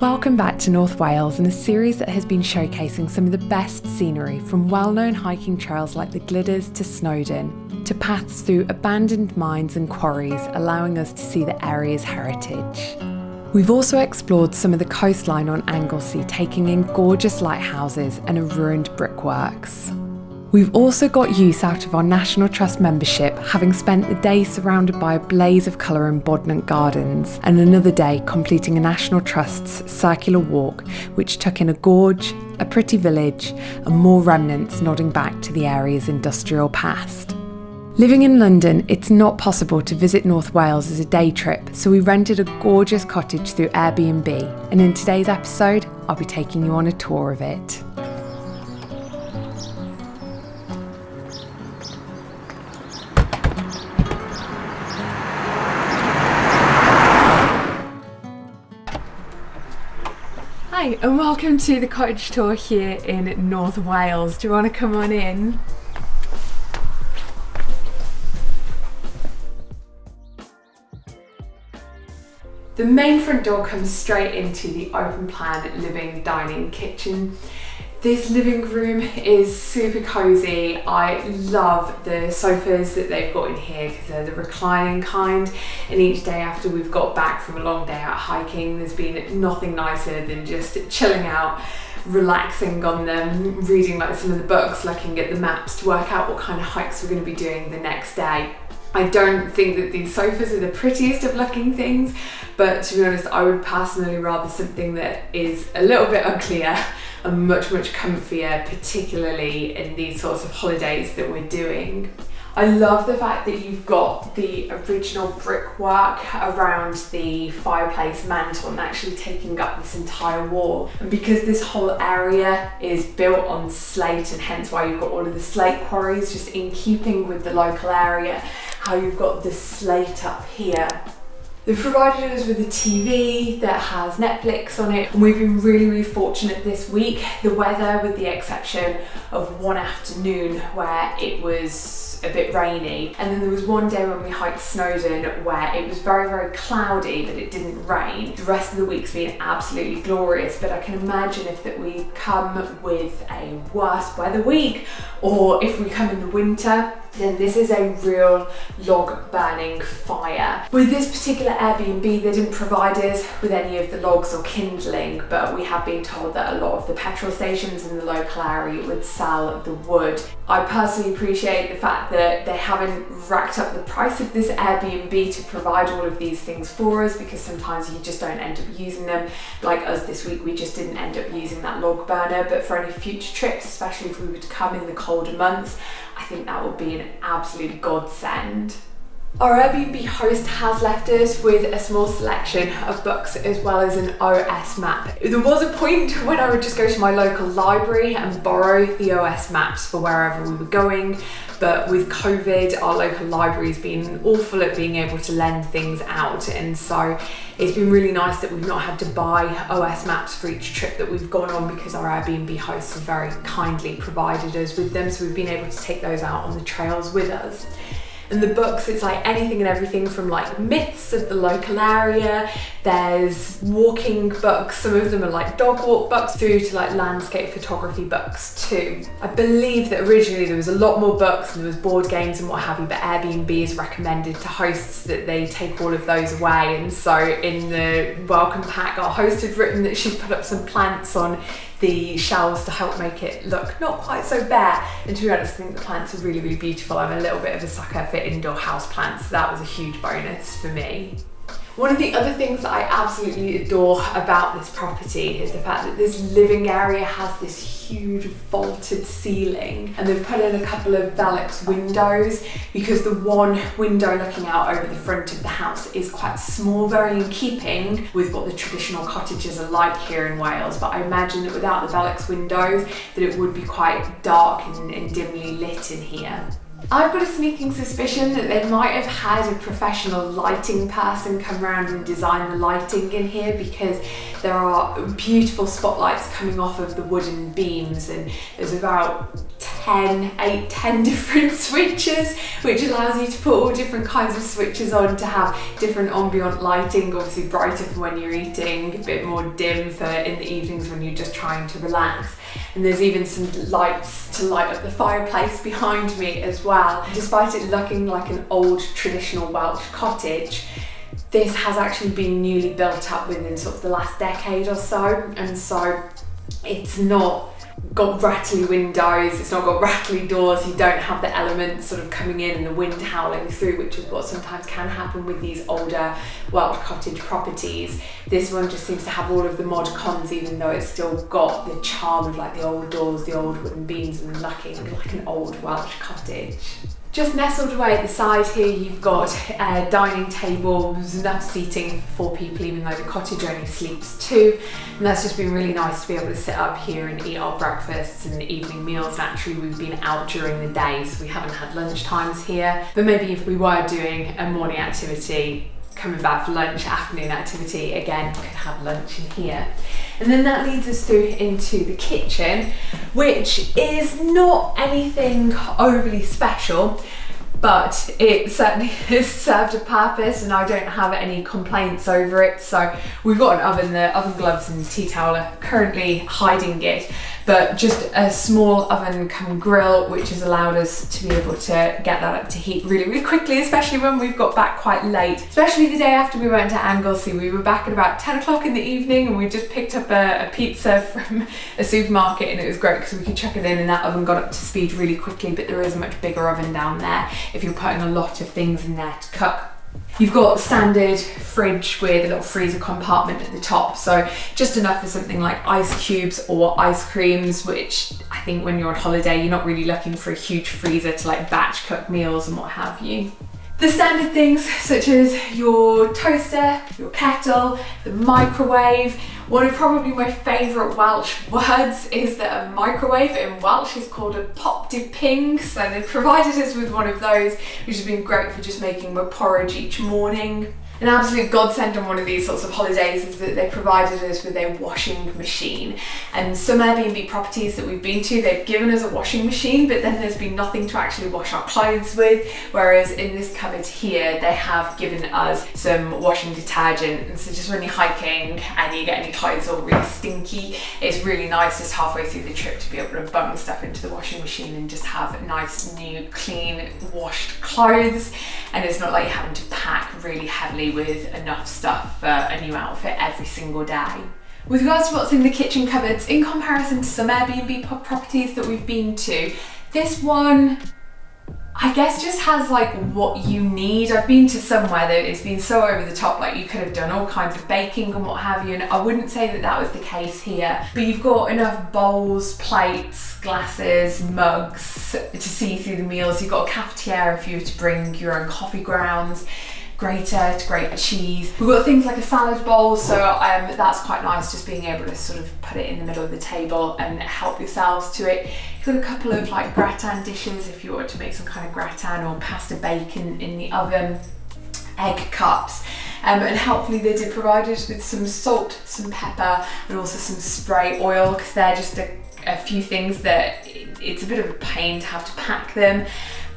Welcome back to North Wales and a series that has been showcasing some of the best scenery from well-known hiking trails like the Gliders to Snowdon, to paths through abandoned mines and quarries, allowing us to see the area's heritage. We've also explored some of the coastline on Anglesey, taking in gorgeous lighthouses and a ruined brickworks. We've also got use out of our National Trust membership, having spent the day surrounded by a blaze of colour in Bodnant Gardens, and another day completing a National Trust's circular walk, which took in a gorge, a pretty village, and more remnants nodding back to the area's industrial past. Living in London, it's not possible to visit North Wales as a day trip, so we rented a gorgeous cottage through AirBnB, and in today's episode, I'll be taking you on a tour of it. Hi, and welcome to the cottage tour here in North Wales. Do you want to come on in? The main front door comes straight into the open plan living dining kitchen. This living room is super cozy. I love the sofas that they've got in here because they're the reclining kind, and each day after we've got back from a long day out hiking, there's been nothing nicer than just chilling out, relaxing on them, reading like some of the books, looking at the maps to work out what kind of hikes we're going to be doing the next day. I don't think that these sofas are the prettiest of looking things, but to be honest, I would personally rather something that is a little bit uglier and much comfier, particularly in these sorts of holidays that we're doing. I love the fact that you've got the original brickwork around the fireplace mantle and actually taking up this entire wall. And because this whole area is built on slate, and hence why you've got all of the slate quarries, just in keeping with the local area, how you've got the slate up here. They've provided us with a TV that has Netflix on it, and we've been really fortunate this week. The weather, with the exception of one afternoon where it was a bit rainy, and then there was one day when we hiked Snowdon where it was very cloudy but it didn't rain. The rest of the week's been absolutely glorious, but I can imagine if that we come with a worse weather week, or if we come in the winter, then this is a real log burning fire. With this particular Airbnb, they didn't provide us with any of the logs or kindling, but we have been told that a lot of the petrol stations in the local area would sell the wood. I personally appreciate the fact that they haven't racked up the price of this Airbnb to provide all of these things for us, because sometimes you just don't end up using them. Like us this week, we just didn't end up using that log burner, but for any future trips, especially if we were to come in the colder months, I think that would be an absolute godsend. Our Airbnb host has left us with a small selection of books as well as an OS map. There was a point when I would just go to my local library and borrow the OS maps for wherever we were going, but with COVID, our local library's been awful at being able to lend things out, and so it's been really nice that we've not had to buy OS maps for each trip that we've gone on, because our Airbnb hosts have very kindly provided us with them, so we've been able to take those out on the trails with us. And the books, it's like anything and everything from like myths of the local area, there's walking books, some of them are like dog walk books, through to like landscape photography books too. I believe that originally there was a lot more books and there was board games and what have you, but Airbnb has recommended to hosts that they take all of those away. And so in the welcome pack, our host had written that she's put up some plants on the shelves to help make it look not quite so bare. And to be honest, I think the plants are really beautiful. I'm a little bit of a sucker for indoor house plants, so that was a huge bonus for me. One of the other things that I absolutely adore about this property is the fact that this living area has this huge vaulted ceiling, and they've put in a couple of Velux windows, because the one window looking out over the front of the house is quite small, very in keeping with what the traditional cottages are like here in Wales. But I imagine that without the Velux windows that it would be quite dark and dimly lit in here. I've got a sneaking suspicion that they might have had a professional lighting person come around and design the lighting in here, because there are beautiful spotlights coming off of the wooden beams, and there's about 10 different switches, which allows you to put all different kinds of switches on to have different ambient lighting, obviously brighter for when you're eating, a bit more dim for in the evenings when you're just trying to relax. And there's even some lights to light up the fireplace behind me as well. Despite it looking like an old traditional Welsh cottage, this has actually been newly built up within sort of the last decade or so, and so it's not got rattly windows, it's not got rattly doors, you don't have the elements sort of coming in and the wind howling through, which is what sometimes can happen with these older Welsh cottage properties. This one just seems to have all of the mod cons, even though it's still got the charm of like the old doors, the old wooden beams, and looking like an old Welsh cottage. Just nestled away at the side here, you've got a dining table. There's enough seating for 4 people, even though the cottage only sleeps 2. And that's just been really nice to be able to sit up here and eat our breakfasts and evening meals. Naturally, we've been out during the day, so we haven't had lunch times here. But maybe if we were doing a morning activity, coming back for lunch, afternoon activity, again, could have lunch in here. And then that leads us through into the kitchen, which is not anything overly special, but it certainly has served a purpose and I don't have any complaints over it. So we've got an oven, the oven gloves and tea towel are currently hiding it, but just a small oven come grill, which has allowed us to be able to get that up to heat really, really quickly, especially when we've got back quite late, especially the day after we went to Anglesey. We were back at about 10 o'clock in the evening and we just picked up a pizza from a supermarket, and it was great because we could chuck it in and that oven got up to speed really quickly. But there is a much bigger oven down there if you're putting a lot of things in there to cook. You've got standard fridge with a little freezer compartment at the top, so just enough for something like ice cubes or ice creams, which I think when you're on holiday you're not really looking for a huge freezer to like batch cook meals and what have you. The standard things such as your toaster, your kettle, the microwave. One of probably my favourite Welsh words is that a microwave in Welsh is called a pop dy ping, so they've provided us with one of those, which has been great for just making my porridge each morning. An absolute godsend on one of these sorts of holidays is that they provided us with a washing machine. And some Airbnb properties that we've been to, they've given us a washing machine, but then there's been nothing to actually wash our clothes with. Whereas in this cupboard here, they have given us some washing detergent. And so just when you're hiking and you get any clothes all really stinky, it's really nice just halfway through the trip to be able to bung stuff into the washing machine and just have nice, new, clean, washed clothes. And it's not like you're having to pack really heavily with enough stuff for a new outfit every single day. With regards to what's in the kitchen cupboards, in comparison to some Airbnb properties that we've been to, this one I guess just has like what you need. I've been to somewhere that it's been so over the top, like you could have done all kinds of baking and what have you, and I wouldn't say that that was the case here. But you've got enough bowls, plates, glasses, mugs to see through the meals. You've got a cafetiere if you were to bring your own coffee grounds, grater to grate cheese. We've got things like a salad bowl, so that's quite nice, just being able to sort of put it in the middle of the table and help yourselves to it. You've got a couple of like gratin dishes if you want to make some kind of gratin or pasta bacon in the oven, egg cups, and helpfully they did provide us with some salt, some pepper, and also some spray oil, because they're just a few things that it's a bit of a pain to have to pack them,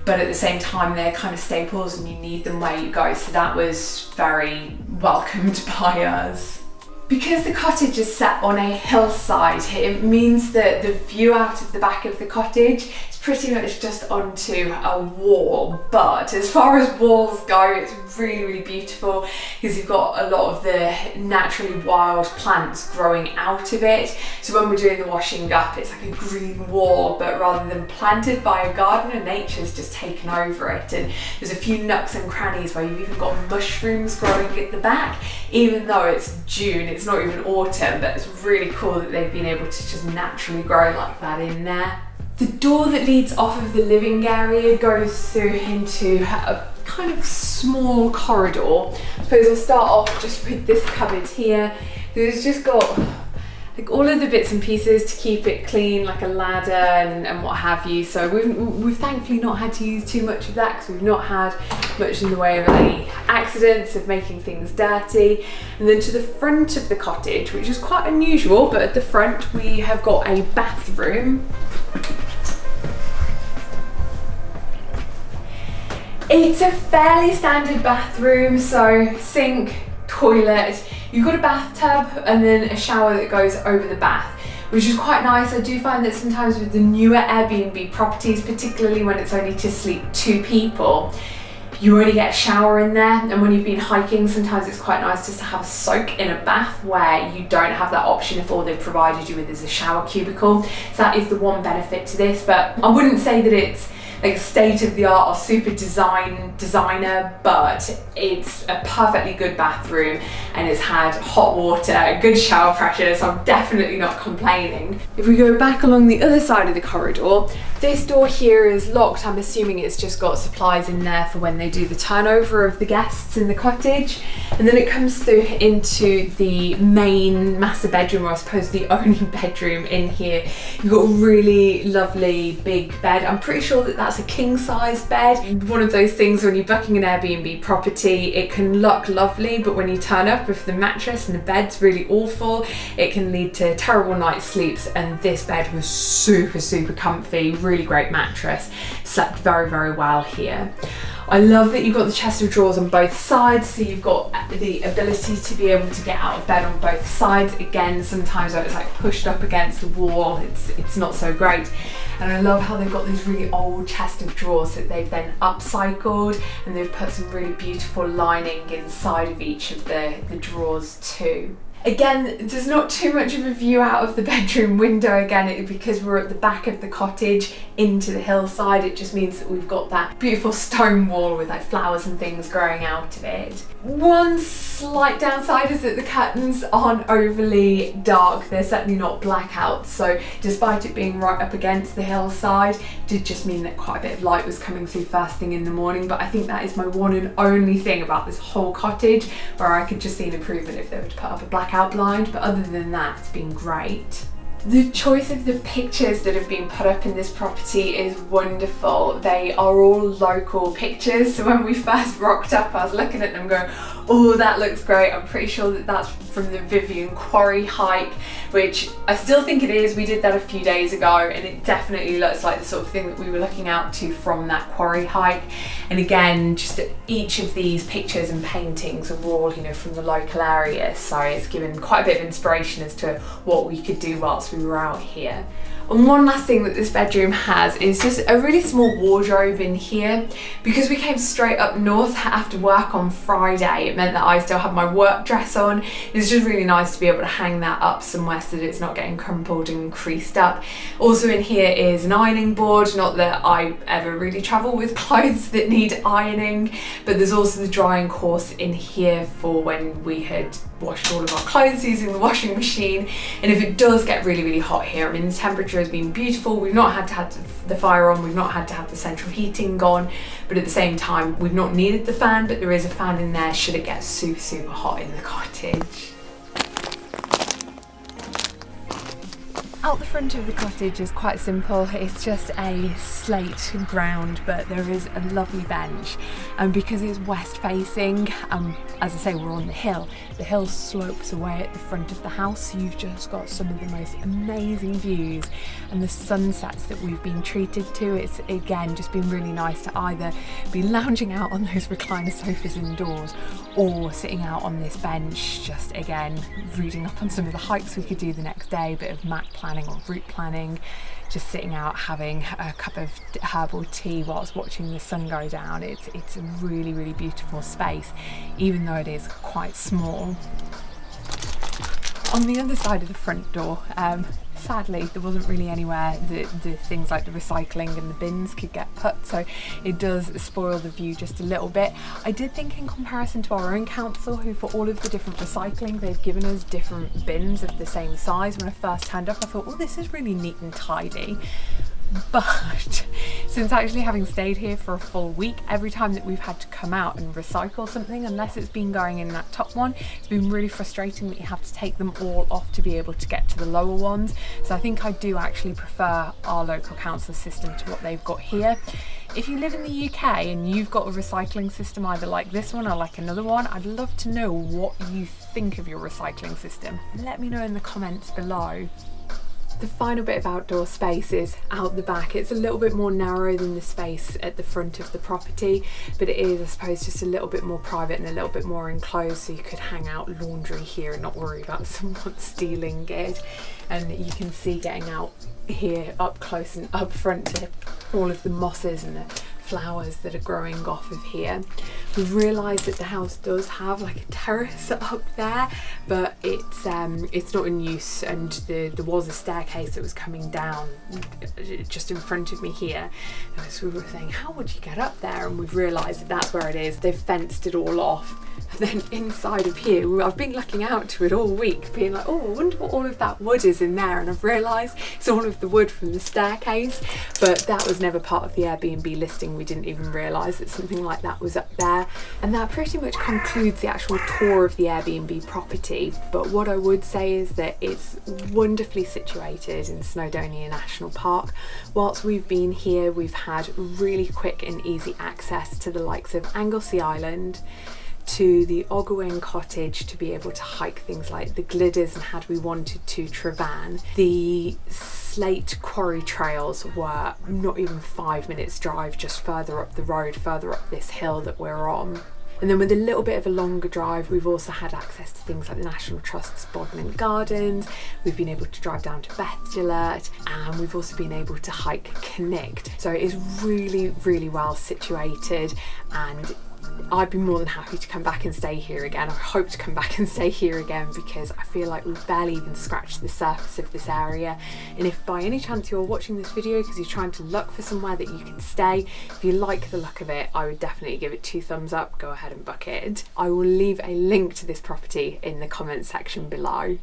but at the same time they're kind of staples and you need them where you go, so that was very welcomed by us. Because the cottage is set on a hillside, it means that the view out of the back of the cottage is pretty much just onto a wall. But as far as walls go, it's really, really beautiful because you've got a lot of the naturally wild plants growing out of it. So when we're doing the washing up, it's like a green wall, but rather than planted by a gardener, nature's just taken over it. And there's a few nooks and crannies where you've even got mushrooms growing at the back, even though it's June, it's not even autumn, but it's really cool that they've been able to just naturally grow like that in there. The door that leads off of the living area goes through into a kind of small corridor. I suppose we'll start off just with this cupboard here. It's just got like all of the bits and pieces to keep it clean, like a ladder and what have you. So we've thankfully not had to use too much of that because we've not had much in the way of any accidents of making things dirty. And then to the front of the cottage, which is quite unusual, but at the front we have got a bathroom. It's a fairly standard bathroom, so sink, toilet, you've got a bathtub and then a shower that goes over the bath, which is quite nice. I do find that sometimes with the newer Airbnb properties, particularly when it's only to sleep 2 people, you only get a shower in there, and when you've been hiking, sometimes it's quite nice just to have a soak in a bath where you don't have that option if all they've provided you with is a shower cubicle. So that is the one benefit to this, but I wouldn't say that it's like state of the art or super designer, but it's a perfectly good bathroom and it's had hot water, good shower pressure, so I'm definitely not complaining. If we go back along the other side of the corridor, this door here is locked. I'm assuming it's just got supplies in there for when they do the turnover of the guests in the cottage. And then it comes through into the main master bedroom, or I suppose the only bedroom in here. You've got a really lovely big bed. I'm pretty sure that that's a king size bed. One of those things when you're booking an Airbnb property, it can look lovely, but when you turn up, if the mattress and the bed's really awful, it can lead to terrible night's sleeps. And this bed was super comfy, really great mattress, slept very well here. I love that you've got the chest of drawers on both sides, so you've got the ability to be able to get out of bed on both sides. Again, sometimes when it's like pushed up against the wall, it's not so great. And I love how they've got these really old chest of drawers that they've then upcycled, and they've put some really beautiful lining inside of each of the drawers too. Again, there's not too much of a view out of the bedroom window, again, because we're at the back of the cottage into the hillside. It just means that we've got that beautiful stone wall with like flowers and things growing out of it. One slight downside is that the curtains aren't overly dark. They're certainly not blackout, so despite it being right up against the hillside, it did just mean that quite a bit of light was coming through first thing in the morning. But I think that is my one and only thing about this whole cottage, where I could just see an improvement if they were to put up a blackout blind, but other than that, it's been great. The choice of the pictures that have been put up in this property is wonderful. They are all local pictures, so when we first rocked up, I was looking at them going, oh, that looks great. I'm pretty sure that that's from the Vivian Quarry hike, which I still think it is. We did that a few days ago, and it definitely looks like the sort of thing that we were looking out to from that quarry hike. And again, just each of these pictures and paintings are all, you know, from the local area, so it's given quite a bit of inspiration as to what we could do whilst we were out here. And one last thing that this bedroom has is just a really small wardrobe in here. Because we came straight up north after work on Friday, it meant that I still had my work dress on. It's just really nice to be able to hang that up somewhere so that it's not getting crumpled and creased up. Also in here is an ironing board, not that I ever really travel with clothes that need ironing, but there's also the drying course in here for when we had washed all of our clothes using the washing machine. And if it does get really hot here, I mean, the temperature has been beautiful. We've not had to have the fire on, we've not had to have the central heating gone, but at the same time we've not needed the fan, but there is a fan in there should it get super hot in the cottage. Out the front of the cottage is quite simple. It's just a slate ground, but there is a lovely bench. And because it's west facing, as I say, we're on the hill slopes away at the front of the house, so you've just got some of the most amazing views, and the sunsets that we've been treated to. It's again just been really nice to either be lounging out on those recliner sofas indoors, or sitting out on this bench, just again reading up on some of the hikes we could do the next day, a bit of map planning or route planning, just sitting out having a cup of herbal tea whilst watching the sun go down. It's a really beautiful space, even though it is quite small. On the other side of the front door, sadly there wasn't really anywhere that the things like the recycling and the bins could get put, so it does spoil the view just a little bit. I did think in comparison to our own council, who for all of the different recycling, they've given us different bins of the same size. When I first turned up, I thought, oh, this is really neat and tidy. But since actually having stayed here for a full week, every time that we've had to come out and recycle something, unless it's been going in that top one, it's been really frustrating that you have to take them all off to be able to get to the lower ones. So I think I do actually prefer our local council system to what they've got here. If you live in the UK and you've got a recycling system either like this one or like another one, I'd love to know what you think of your recycling system. Let me know in the comments below. The final bit of outdoor space is out the back. It's a little bit more narrow than the space at the front of the property, but it is, I suppose, just a little bit more private and a little bit more enclosed, so you could hang out laundry here and not worry about someone stealing it. And you can see getting out here up close and up front to all of the mosses and the flowers that are growing off of here. We've realised that the house does have like a terrace up there, but it's not in use, and there was a staircase that was coming down just in front of me here. And so we were saying, how would you get up there? And we've realised that that's where it is. They've fenced it all off. And then inside of here, I've been looking out to it all week, being like, oh, I wonder what all of that wood is in there. And I've realised it's all of the wood from the staircase, but that was never part of the Airbnb listing. We didn't even realise that something like that was up there. And that pretty much concludes the actual tour of the Airbnb property. But what I would say is that it's wonderfully situated in Snowdonia National Park. Whilst we've been here, we've had really quick and easy access to the likes of Anglesey Island, to the Welsh Cottage, to be able to hike things like the Gliders, and had we wanted to, Travan. The slate quarry trails were not even 5 minutes drive, just further up the road, further up this hill that we're on. And then with a little bit of a longer drive, we've also had access to things like the National Trust's Bodmin Gardens. We've been able to drive down to Patio, and we've also been able to hike Connect. So it is really, really well situated, and I'd be more than happy to come back and stay here again. I hope to come back and stay here again, because I feel like we've barely even scratched the surface of this area. And if by any chance you're watching this video because you're trying to look for somewhere that you can stay, if you like the look of it, I would definitely give it 2 thumbs up. Go ahead and book it. I will leave a link to this property in the comments section below.